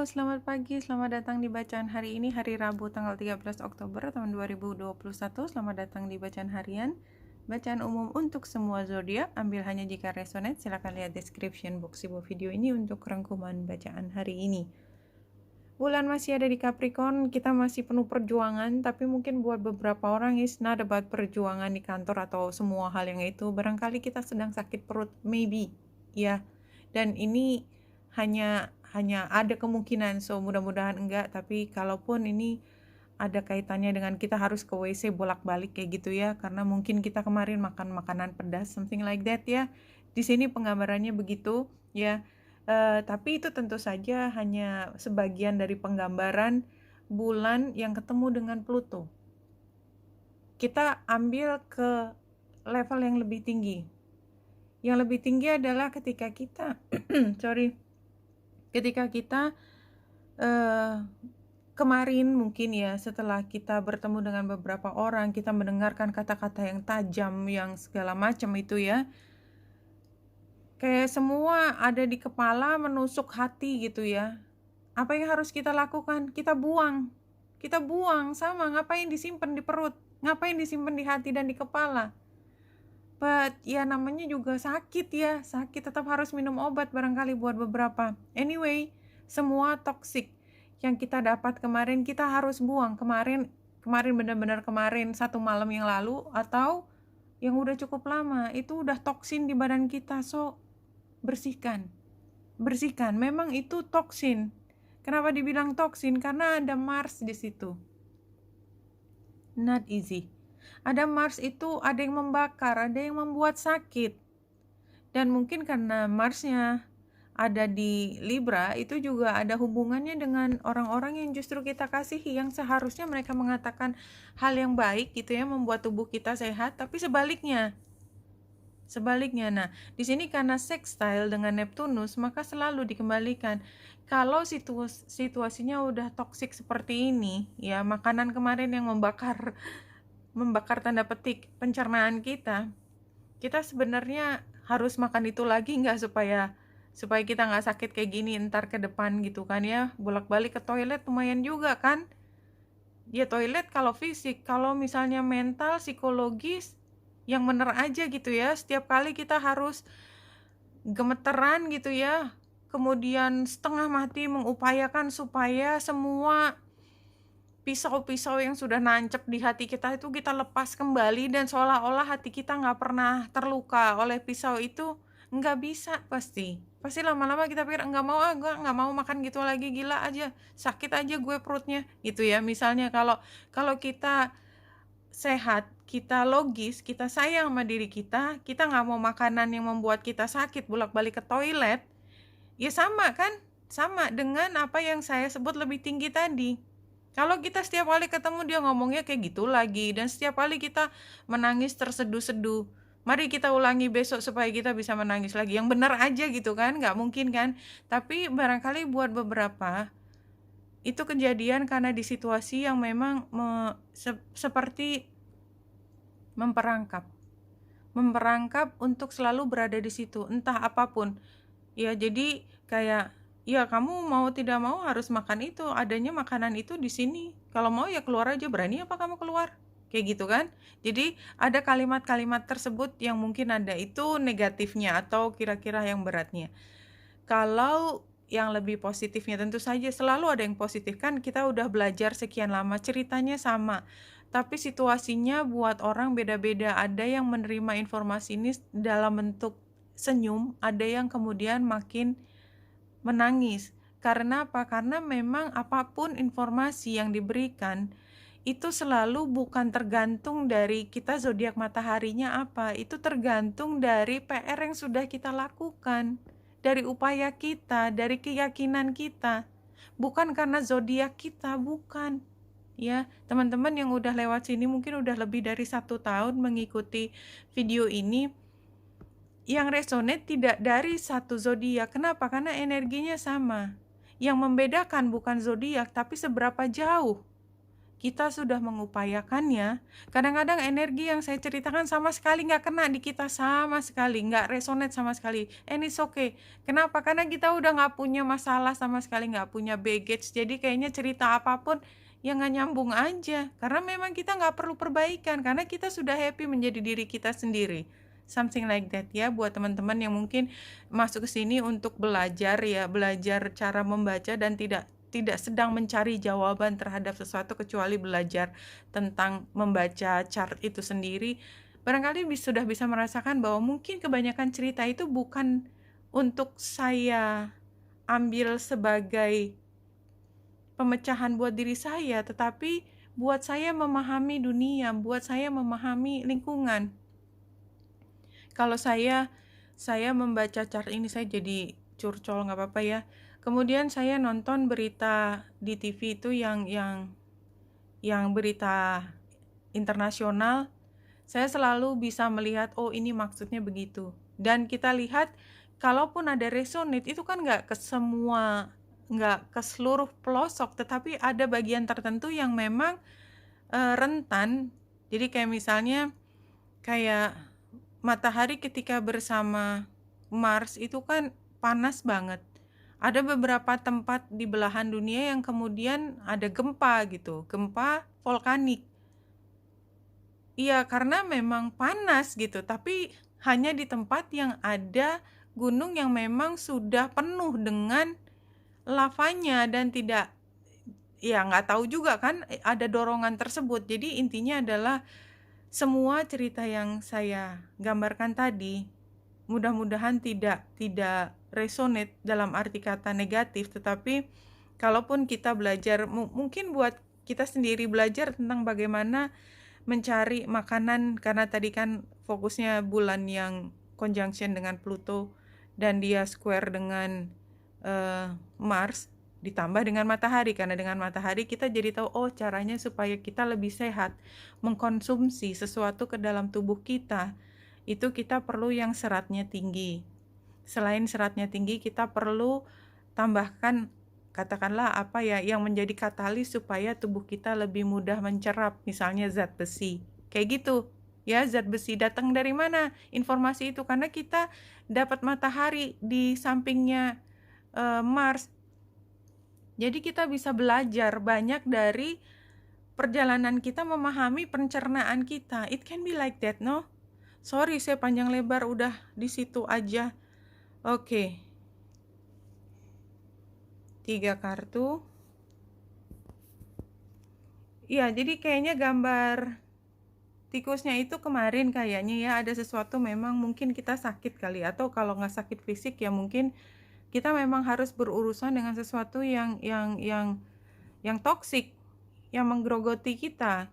Halo, selamat pagi. Selamat datang di bacaan hari ini, hari Rabu tanggal 13 Oktober tahun 2021. Selamat datang di bacaan harian. Bacaan umum untuk semua zodiak. Ambil hanya jika resonate. Silakan lihat description box di bawah video ini untuk rangkuman bacaan hari ini. Bulan masih ada di Capricorn, kita masih penuh perjuangan, tapi mungkin buat beberapa orang is not about perjuangan di kantor atau semua hal yang itu. Barangkali kita sedang sakit perut, maybe, ya. Dan ini hanya ada kemungkinan, so mudah-mudahan enggak, tapi kalaupun ini ada kaitannya dengan kita harus ke WC bolak-balik kayak gitu ya, karena mungkin kita kemarin makan makanan pedas, something like that ya. Di sini penggambarannya begitu ya. Tapi itu tentu saja hanya sebagian dari penggambaran bulan yang ketemu dengan Pluto. Kita ambil ke level yang lebih tinggi. Yang lebih tinggi adalah ketika kita ketika kita kemarin mungkin ya, setelah kita bertemu dengan beberapa orang, kita mendengarkan kata-kata yang tajam, yang segala macam itu ya, kayak semua ada di kepala menusuk hati gitu ya. Apa yang harus kita lakukan? Kita buang sama, ngapain disimpan di perut, ngapain disimpan di hati dan di kepala. But ya namanya juga sakit ya, sakit tetap harus minum obat barangkali buat beberapa. Anyway, semua toksik yang kita dapat kemarin kita harus buang. Kemarin benar-benar kemarin, 1 malam yang lalu atau yang udah cukup lama, itu udah toksin di badan kita. So bersihkan. Memang itu toksin. Kenapa dibilang toksin? Karena ada Mars di situ. Not easy. Ada Mars itu ada yang membakar, ada yang membuat sakit. Dan mungkin karena Marsnya ada di Libra, itu juga ada hubungannya dengan orang-orang yang justru kita kasihi, yang seharusnya mereka mengatakan hal yang baik gitu ya, membuat tubuh kita sehat, tapi sebaliknya. Nah, di sini karena sextile dengan Neptunus, maka selalu dikembalikan. Kalau situasinya udah toksik seperti ini, ya makanan kemarin yang membakar tanda petik pencernaan kita sebenarnya harus makan itu lagi nggak, supaya kita nggak sakit kayak gini ntar ke depan gitu kan ya. Bolak-balik ke toilet lumayan juga kan ya, toilet kalau fisik. Kalau misalnya mental, psikologis, yang bener aja gitu ya, setiap kali kita harus gemeteran gitu ya, kemudian setengah mati mengupayakan supaya semua pisau-pisau yang sudah nancep di hati kita itu kita lepas kembali, dan seolah-olah hati kita nggak pernah terluka oleh pisau itu. Nggak bisa, pasti lama-lama kita pikir gue nggak mau makan gitu lagi, gila aja, sakit aja gue perutnya gitu ya. Misalnya kalau kita sehat, kita logis, kita sayang sama diri kita nggak mau makanan yang membuat kita sakit bolak-balik ke toilet, ya sama kan, sama dengan apa yang saya sebut lebih tinggi tadi. Kalau kita setiap kali ketemu dia ngomongnya kayak gitu lagi, dan setiap kali kita menangis terseduh-seduh, mari kita ulangi besok supaya kita bisa menangis lagi, yang benar aja gitu kan, nggak mungkin kan. Tapi barangkali buat beberapa itu kejadian karena di situasi yang memang seperti memperangkap untuk selalu berada di situ, entah apapun ya. Jadi kayak ya kamu mau tidak mau harus makan itu, adanya makanan itu di sini, kalau mau ya keluar aja, berani apa kamu keluar, kayak gitu kan. Jadi ada kalimat-kalimat tersebut yang mungkin ada itu negatifnya atau kira-kira yang beratnya. Kalau yang lebih positifnya tentu saja selalu ada yang positif kan, kita udah belajar sekian lama, ceritanya sama, tapi situasinya buat orang beda-beda. Ada yang menerima informasi ini dalam bentuk senyum, ada yang kemudian makin menangis. Karena apa? Karena memang apapun informasi yang diberikan itu selalu bukan tergantung dari kita zodiak mataharinya apa, itu tergantung dari PR yang sudah kita lakukan, dari upaya kita, dari keyakinan kita, bukan karena zodiak kita, bukan. Ya, teman-teman yang udah lewat sini mungkin udah lebih dari 1 tahun mengikuti video ini, yang resonate tidak dari satu zodiak. Kenapa? Karena energinya sama. Yang membedakan bukan zodiak, tapi seberapa jauh kita sudah mengupayakannya, kadang-kadang energi yang saya ceritakan sama sekali nggak kena di kita sama sekali, nggak resonate sama sekali, and it's okay. Kenapa? Karena kita udah nggak punya masalah sama sekali, nggak punya baggage, jadi kayaknya cerita apapun yang nggak nyambung aja, karena memang kita nggak perlu perbaikan, karena kita sudah happy menjadi diri kita sendiri. Something like that ya, buat teman-teman yang mungkin masuk ke sini untuk belajar ya, belajar cara membaca dan tidak sedang mencari jawaban terhadap sesuatu kecuali belajar tentang membaca chart itu sendiri. Barangkali sudah bisa merasakan bahwa mungkin kebanyakan cerita itu bukan untuk saya ambil sebagai pemecahan buat diri saya, tetapi buat saya memahami dunia, buat saya memahami lingkungan. Kalau saya membaca chart ini, saya jadi curcol, nggak apa-apa ya. Kemudian saya nonton berita di TV itu yang berita internasional, saya selalu bisa melihat, oh ini maksudnya begitu. Dan kita lihat, kalaupun ada resonate, itu kan nggak ke seluruh pelosok, tetapi ada bagian tertentu yang memang rentan. Jadi kayak misalnya, kayak matahari ketika bersama Mars itu kan panas banget. Ada beberapa tempat di belahan dunia yang kemudian ada gempa gitu, gempa volkanik. Iya, karena memang panas gitu, tapi hanya di tempat yang ada gunung yang memang sudah penuh dengan lavanya dan tidak, ya nggak tahu juga kan ada dorongan tersebut. Jadi intinya adalah semua cerita yang saya gambarkan tadi mudah-mudahan tidak resonate dalam arti kata negatif, tetapi kalaupun kita belajar, mungkin buat kita sendiri belajar tentang bagaimana mencari makanan, karena tadi kan fokusnya bulan yang conjunction dengan Pluto dan dia square dengan Mars ditambah dengan matahari, karena dengan matahari kita jadi tahu, oh caranya supaya kita lebih sehat mengkonsumsi sesuatu ke dalam tubuh kita, itu kita perlu yang seratnya tinggi. Selain seratnya tinggi, kita perlu tambahkan, katakanlah apa ya, yang menjadi katalis supaya tubuh kita lebih mudah mencerap, misalnya zat besi. Kayak gitu. Ya, zat besi datang dari mana? Informasi itu karena kita dapat matahari di sampingnya Mars. Jadi kita bisa belajar banyak dari perjalanan kita memahami pencernaan kita. It can be like that, no? Sorry, saya panjang lebar udah di situ aja. Oke. 3 kartu. Iya, jadi kayaknya gambar tikusnya itu kemarin kayaknya ya ada sesuatu, memang mungkin kita sakit kali, atau kalau nggak sakit fisik ya mungkin kita memang harus berurusan dengan sesuatu yang toksik, yang menggerogoti kita.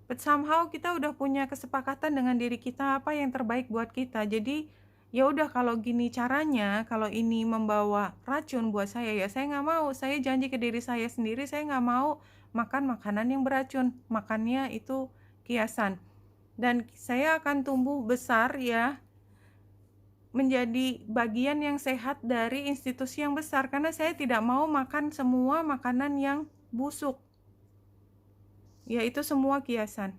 But somehow kita udah punya kesepakatan dengan diri kita apa yang terbaik buat kita. Jadi ya udah, kalau gini caranya, kalau ini membawa racun buat saya, ya saya nggak mau. Saya janji ke diri saya sendiri, saya nggak mau makan makanan yang beracun. Makannya itu kiasan. Dan saya akan tumbuh besar ya, menjadi bagian yang sehat dari institusi yang besar, karena saya tidak mau makan semua makanan yang busuk. Ya, itu semua kiasan.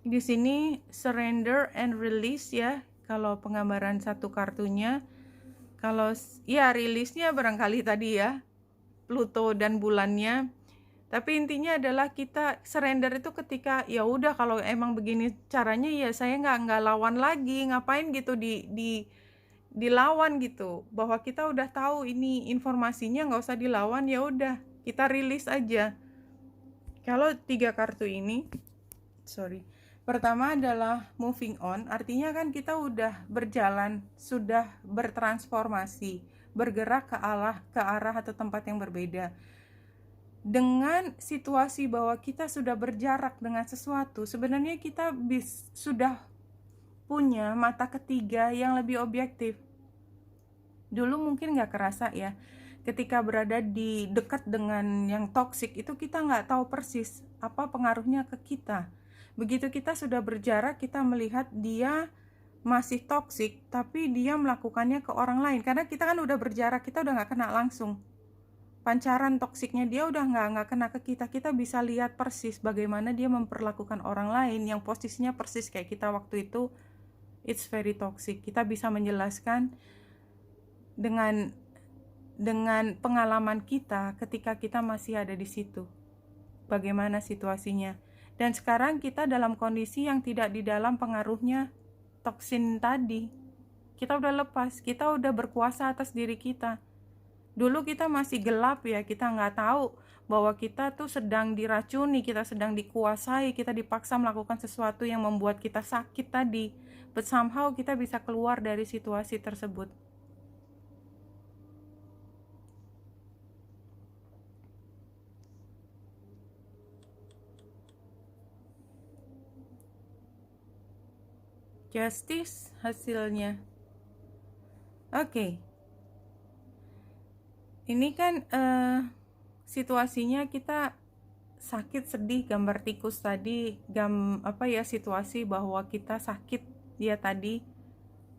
Di sini surrender and release ya, kalau penggambaran satu kartunya. Kalau ya rilisnya barangkali tadi ya, Pluto dan bulannya. Tapi intinya adalah kita surrender itu ketika ya udah, kalau emang begini caranya ya saya nggak lawan lagi, ngapain gitu dilawan gitu, bahwa kita udah tahu ini informasinya, nggak usah dilawan, ya udah kita rilis aja. Kalau 3 kartu ini, pertama adalah moving on, artinya kan kita udah berjalan, sudah bertransformasi, bergerak ke arah atau tempat yang berbeda. Dengan situasi bahwa kita sudah berjarak dengan sesuatu, sebenarnya kita sudah punya mata ketiga yang lebih objektif. Dulu mungkin nggak kerasa ya, ketika berada di dekat dengan yang toksik itu kita nggak tahu persis apa pengaruhnya ke kita. Begitu kita sudah berjarak, kita melihat dia masih toksik, tapi dia melakukannya ke orang lain. Karena kita kan udah berjarak, kita udah nggak kena langsung. pancaran toksiknya dia udah nggak kena ke kita, kita bisa lihat persis bagaimana dia memperlakukan orang lain yang posisinya persis kayak kita waktu itu. It's very toxic. Kita bisa menjelaskan dengan pengalaman kita ketika kita masih ada di situ, bagaimana situasinya. Dan sekarang kita dalam kondisi yang tidak di dalam pengaruhnya toksin tadi. Kita udah lepas, kita udah berkuasa atas diri kita. Dulu kita masih gelap ya, kita nggak tahu bahwa kita tuh sedang diracuni, kita sedang dikuasai, kita dipaksa melakukan sesuatu yang membuat kita sakit tadi. But somehow kita bisa keluar dari situasi tersebut. Justice hasilnya. Oke. Ini kan situasinya kita sakit, sedih, gambar tikus tadi, situasi bahwa kita sakit dia tadi,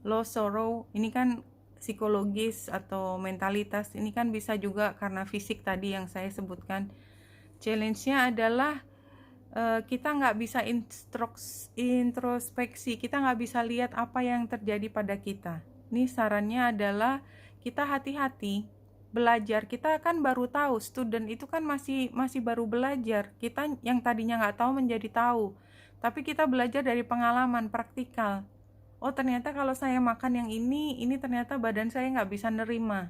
low sorrow, ini kan psikologis atau mentalitas, ini kan bisa juga karena fisik tadi yang saya sebutkan. Challenge-nya adalah kita nggak bisa introspeksi, kita nggak bisa lihat apa yang terjadi pada kita. Ini sarannya adalah kita hati-hati belajar. Kita kan baru tahu, student itu kan masih baru belajar. Kita yang tadinya nggak tahu menjadi tahu, tapi kita belajar dari pengalaman praktikal. Oh ternyata kalau saya makan yang ini ternyata badan saya nggak bisa nerima.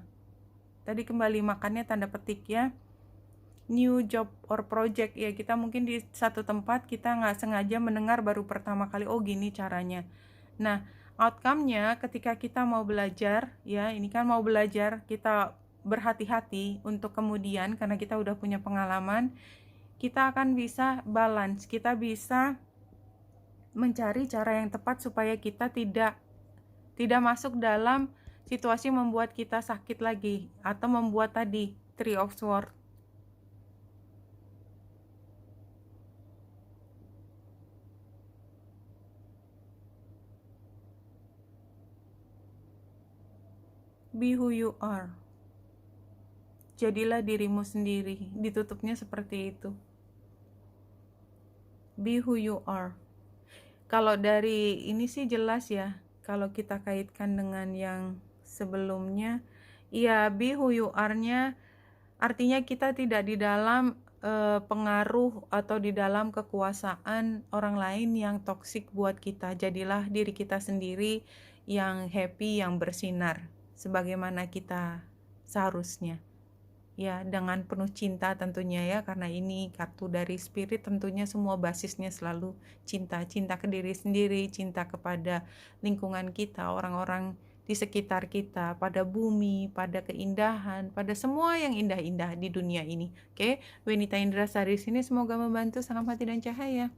Tadi kembali makannya tanda petik ya, new job or project ya, kita mungkin di satu tempat kita nggak sengaja mendengar baru pertama kali, oh gini caranya. Nah outcome-nya ketika kita mau belajar ya, ini kan mau belajar, kita berhati-hati untuk kemudian karena kita udah punya pengalaman, kita akan bisa balance, kita bisa mencari cara yang tepat supaya kita tidak masuk dalam situasi membuat kita sakit lagi atau membuat tadi Three of Swords. Be who you are. Jadilah dirimu sendiri. Ditutupnya seperti itu. Be who you are. Kalau dari ini sih jelas ya. Kalau kita kaitkan dengan yang sebelumnya, ya be who you are-nya artinya kita tidak di dalam pengaruh atau di dalam kekuasaan orang lain yang toksik buat kita. Jadilah diri kita sendiri yang happy, yang bersinar sebagaimana kita seharusnya. Ya, dengan penuh cinta tentunya ya, karena ini kartu dari spirit, tentunya semua basisnya selalu cinta ke diri sendiri, cinta kepada lingkungan kita, orang-orang di sekitar kita, pada bumi, pada keindahan, pada semua yang indah-indah di dunia ini. Oke, Wenita Indrasari sini semoga membantu. Salam hati dan cahaya.